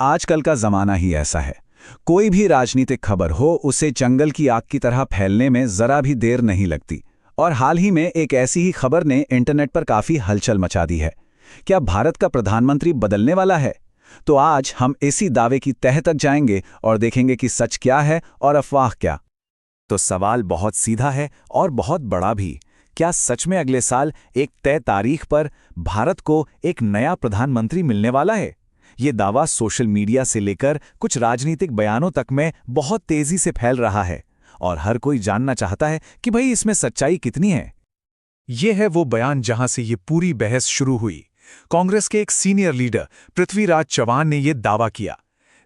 आजकल का जमाना ही ऐसा है। कोई भी राजनीतिक खबर हो उसे जंगल की आग की तरह फैलने में जरा भी देर नहीं लगती। और हाल ही में एक ऐसी ही खबर ने इंटरनेट पर काफी हलचल मचा दी है। क्या भारत का प्रधानमंत्री बदलने वाला है? तो आज हम इसी दावे की तह तक जाएंगे और देखेंगे कि सच क्या है और अफवाह क्या। तो सवाल बहुत सीधा है और बहुत बड़ा भी। क्या सच में अगले साल एक तय तारीख पर भारत को एक नया प्रधानमंत्री मिलने वाला है? ये दावा सोशल मीडिया से लेकर कुछ राजनीतिक बयानों तक में बहुत तेजी से फैल रहा है और हर कोई जानना चाहता है कि भाई इसमें सच्चाई कितनी है। ये है वो बयान जहां से ये पूरी बहस शुरू हुई। कांग्रेस के एक सीनियर लीडर पृथ्वीराज चव्हाण ने ये दावा किया।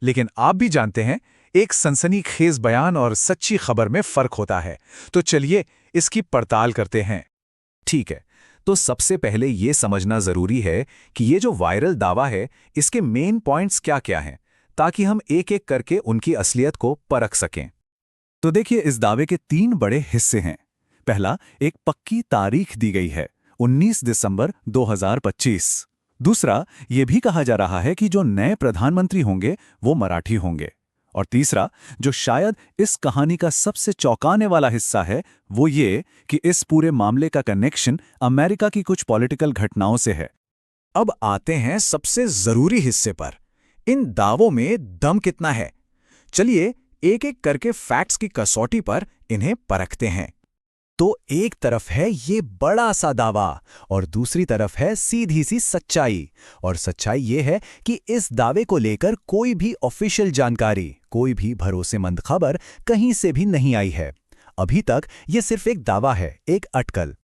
लेकिन आप भी जानते हैं, एक सनसनीखेज बयान और सच्ची खबर में फर्क होता है। तो चलिए इसकी पड़ताल करते हैं। ठीक है, तो सबसे पहले ये समझना जरूरी है कि ये जो वायरल दावा है इसके मेन पॉइंट्स क्या-क्या हैं, ताकि हम एक-एक करके उनकी असलियत को परख सकें। तो देखिए, इस दावे के 3 बड़े हिस्से हैं। पहला, एक पक्की तारीख दी गई है, 19 दिसंबर 2025। दूसरा, ये भी कहा जा रहा है कि जो नए प्रधानमंत्री होंगे वो मराठी होंगे। और तीसरा, जो शायद इस कहानी का सबसे चौंकाने वाला हिस्सा है, वो ये कि इस पूरे मामले का कनेक्शन अमेरिका की कुछ पॉलिटिकल घटनाओं से है। अब आते हैं सबसे जरूरी हिस्से पर। इन दावों में दम कितना है? चलिए एक-एक करके फैक्ट्स की कसौटी पर इन्हें परखते हैं। तो एक तरफ है ये बड़ा सा दावा और दूसरी तरफ है सीधी सी सच्चाई। और सच्चाई ये है कि इस दावे को लेकर कोई भी ऑफिशियल जानकारी, कोई भी भरोसेमंद खबर कहीं से भी नहीं आई है। अभी तक ये सिर्फ एक दावा है, एक अटकल।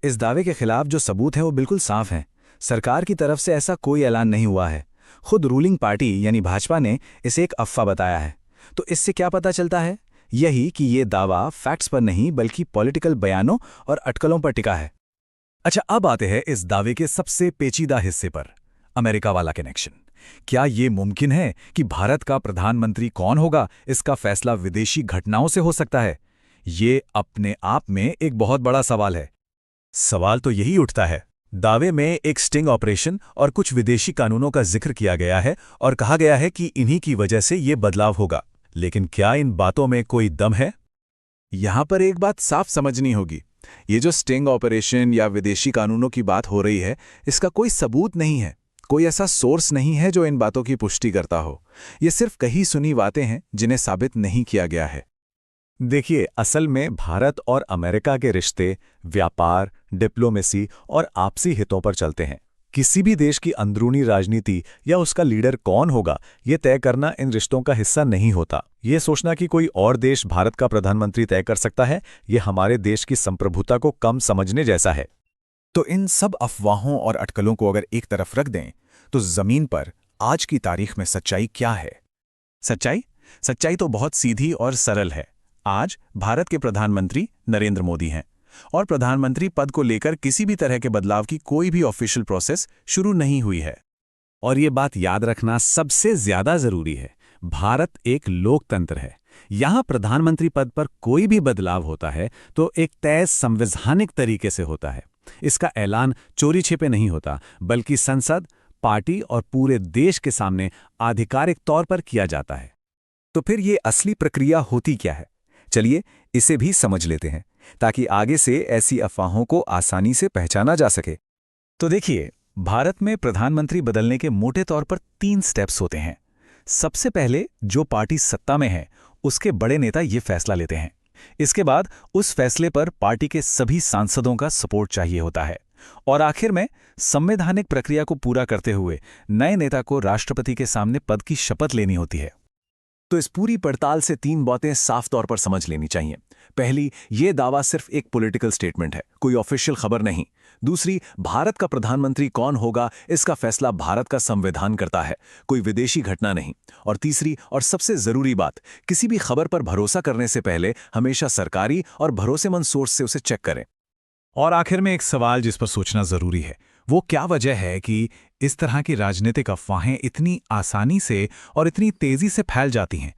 इस दावे के खिलाफ जो सबूत हैं वो बिल्कुल साफ हैं। सरकार की तरफ से ऐसा कोई ऐलान नहीं हुआ है। खुद रूलिंग पार्टी यानी भाजपा ने इसे एक अफवाह बताया है। तो इससे क्या पता चलता है? यही कि ये दावा फैक्ट्स पर नहीं बल्कि पॉलिटिकल बयानों और अटकलों पर टिका है। अच्छा, अब आते हैं इस दावे के सबसे पेचीदा हिस्से पर, अमेरिका वाला कनेक्शन। क्या ये मुमकिन है कि भारत का प्रधानमंत्री कौन होगा, इसका फैसला विदेशी घटनाओं से हो सकता है? ये अपने आप में एक बहुत बड़ा सवाल है। सवाल तो यही उठता है, दावे में एक स्टिंग ऑपरेशन और कुछ विदेशी कानूनों का जिक्र किया गया है और कहा गया है कि इन्हीं की वजह से ये बदलाव होगा। लेकिन क्या इन बातों में कोई दम है? यहां पर एक बात साफ समझनी होगी। ये जो स्टिंग ऑपरेशन या विदेशी कानूनों की बात हो रही है, इसका कोई सबूत नहीं है। कोई ऐसा सोर्स नहीं है जो इन बातों की पुष्टि करता हो। ये सिर्फ कही सुनी बातें हैं जिन्हें साबित नहीं किया गया है। देखिए, असल में भारत और अमेरिका के रिश्ते व्यापार, डिप्लोमेसी और आपसी हितों पर चलते हैं। किसी भी देश की अंदरूनी राजनीति या उसका लीडर कौन होगा, ये तय करना इन रिश्तों का हिस्सा नहीं होता। ये सोचना कि कोई और देश भारत का प्रधानमंत्री तय कर सकता है, ये हमारे देश की संप्रभुता को कम समझने जैसा है। तो इन सब अफवाहों और अटकलों को अगर एक तरफ रख दें, तो जमीन पर आज की तारीख में सच्चाई क्या है? सच्चाई तो बहुत सीधी और सरल है। आज भारत के प्रधानमंत्री नरेंद्र मोदी हैं और प्रधानमंत्री पद को लेकर किसी भी तरह के बदलाव की कोई भी ऑफिशियल प्रोसेस शुरू नहीं हुई है। और ये बात याद रखना सबसे ज्यादा जरूरी है, भारत एक लोकतंत्र है। यहां प्रधानमंत्री पद पर कोई भी बदलाव होता है तो एक तय संवैधानिक तरीके से होता है। इसका ऐलान चोरी छिपे नहीं होता, बल्कि संसद, पार्टी और पूरे देश के सामने आधिकारिक तौर पर किया जाता है। तो फिर ये असली प्रक्रिया होती क्या है? चलिए इसे भी समझ लेते हैं, ताकि आगे से ऐसी अफवाहों को आसानी से पहचाना जा सके। तो देखिए, भारत में प्रधानमंत्री बदलने के मोटे तौर पर 3 स्टेप्स होते हैं। सबसे पहले जो पार्टी सत्ता में है उसके बड़े नेता ये फैसला लेते हैं। इसके बाद उस फैसले पर पार्टी के सभी सांसदों का सपोर्ट चाहिए होता है। और आखिर में संवैधानिक प्रक्रिया को पूरा करते हुए नए नेता को राष्ट्रपति के सामने पद की शपथ लेनी होती है। तो इस पूरी पड़ताल से 3 बातें साफ तौर पर समझ लेनी चाहिए। पहली, ये दावा सिर्फ एक पॉलिटिकल स्टेटमेंट है, कोई ऑफिशियल खबर नहीं। दूसरी, भारत का प्रधानमंत्री कौन होगा, इसका फैसला भारत का संविधान करता है, कोई विदेशी घटना नहीं। और तीसरी और सबसे जरूरी बात, किसी भी खबर पर भरोसा करने से पहले हमेशा सरकारी और भरोसेमंद सोर्स से उसे चेक करें। और आखिर में एक सवाल जिस पर सोचना जरूरी है, वो क्या वजह है कि इस तरह की राजनीतिक अफवाहें इतनी आसानी से और इतनी तेजी से फैल जाती हैं